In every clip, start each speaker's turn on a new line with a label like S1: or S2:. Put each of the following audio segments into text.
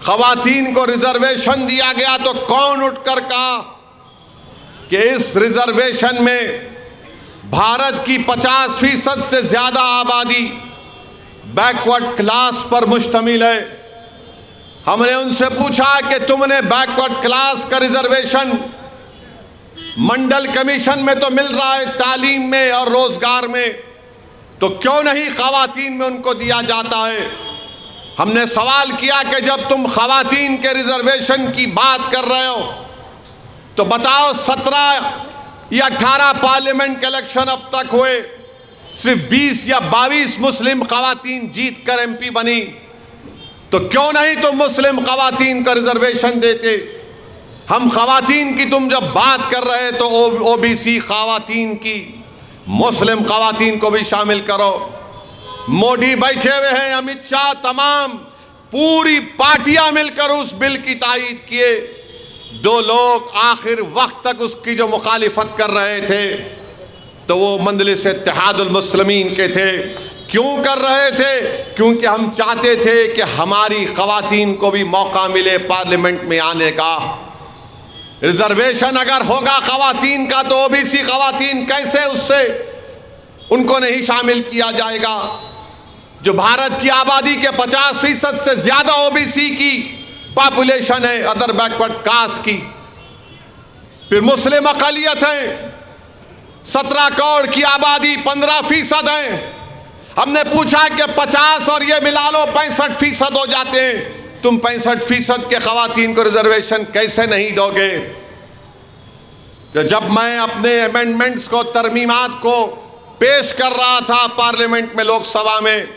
S1: खवातीन को रिजर्वेशन दिया गया तो कौन उठकर कहा कि इस रिजर्वेशन में भारत की 50% से ज्यादा आबादी बैकवर्ड क्लास पर मुश्तमिल है। हमने उनसे पूछा कि तुमने बैकवर्ड क्लास का रिजर्वेशन मंडल कमीशन में तो मिल रहा है, तालीम में और रोजगार में, तो क्यों नहीं खवातीन में उनको दिया जाता है? हमने सवाल किया कि जब तुम खवातीन के रिजर्वेशन की बात कर रहे हो तो बताओ 17 या 18 पार्लियामेंट के इलेक्शन अब तक हुए, सिर्फ 20 या 22 मुस्लिम खवातीन जीत कर MP बनी, तो क्यों नहीं तुम मुस्लिम खवातीन का रिजर्वेशन देते? हम खवातीन की तुम जब बात कर रहे तो OBC खवातीन की, मुस्लिम खवातीन को भी शामिल करो। मोदी बैठे हुए हैं, अमित शाह, तमाम पूरी पार्टियां मिलकर उस बिल की तायीद किए। 2 लोग आखिर वक्त तक उसकी जो मुखालिफत कर रहे थे तो वो मजलिस इत्तेहादुल मुस्लिमीन के थे। क्यों कर रहे थे? क्योंकि हम चाहते थे कि हमारी खवातीन को भी मौका मिले पार्लियामेंट में आने का। रिजर्वेशन अगर होगा खवातीन का तो OBC खवातीन कैसे उससे उनको नहीं शामिल किया जाएगा? जो भारत की आबादी के 50% से ज्यादा OBC की पॉपुलेशन है, अदर बैकवर्ड कास्ट की। फिर मुस्लिम अक़लियत है, 17 करोड़ की आबादी 15% है। हमने पूछा कि 50 और ये मिला लो 65% हो जाते हैं, तुम 65% के खवातीन को रिजर्वेशन कैसे नहीं दोगे? तो जब मैं अपने अमेंडमेंट्स को, तरमीमात को पेश कर रहा था पार्लियामेंट में, लोकसभा में,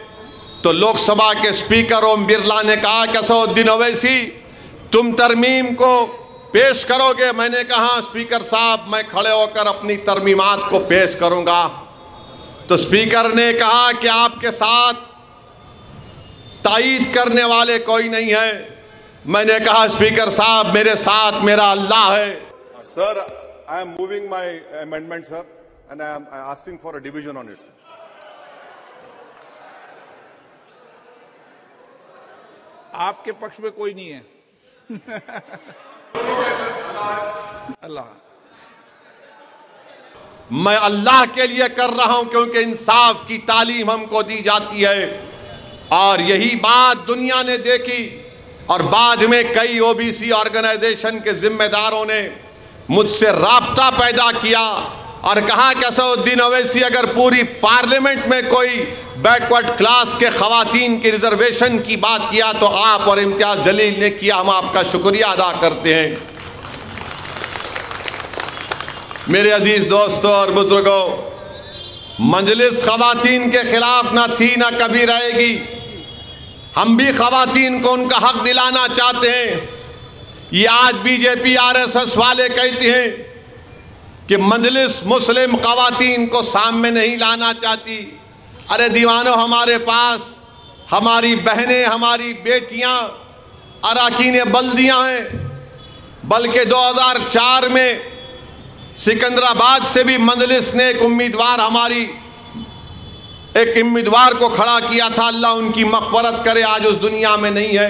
S1: तो लोकसभा के स्पीकर ओम बिरला ने कहा कि असदुद्दीन ओवैसी तुम तरमीम को पेश करोगे? मैंने कहा स्पीकर साहब मैं खड़े होकर अपनी तरमीमात को पेश करूंगा। तो स्पीकर ने कहा कि आपके साथ तायीद करने वाले कोई नहीं है। मैंने कहा स्पीकर साहब मेरे साथ मेरा अल्लाह है।
S2: Sir, I am moving my amendment sir and I am asking for a division on it.
S3: आपके पक्ष में कोई नहीं है। अल्लाह,
S1: मैं अल्लाह के लिए कर रहा हूं क्योंकि इंसाफ की तालीम हमको दी जाती है और यही बात दुनिया ने देखी। और बाद में कई OBC ऑर्गेनाइजेशन के जिम्मेदारों ने मुझसे राब्ता पैदा किया और कहा कि असदुद्दीन ओवैसी अगर पूरी पार्लियामेंट में कोई बैकवर्ड क्लास के खवातीन की रिजर्वेशन की बात किया तो आप और इम्तियाज जलील ने किया, हम आपका शुक्रिया अदा करते हैं। मेरे अजीज दोस्तों और बुजुर्गों, मजलिस खवातीन के खिलाफ ना थी ना कभी रहेगी। हम भी खवातीन को उनका हक दिलाना चाहते हैं। ये आज BJP RSS वाले कहते हैं कि मजलिस मुस्लिम खवातीन को सामने नहीं लाना चाहती। अरे दीवानों, हमारे पास हमारी बहनें, हमारी बेटियां अराकीन बल्दियां हैं। बल्कि 2004 में सिकंदराबाद से भी मजलिस ने एक उम्मीदवार को खड़ा किया था। अल्लाह उनकी मग़फ़रत करे, आज उस दुनिया में नहीं है।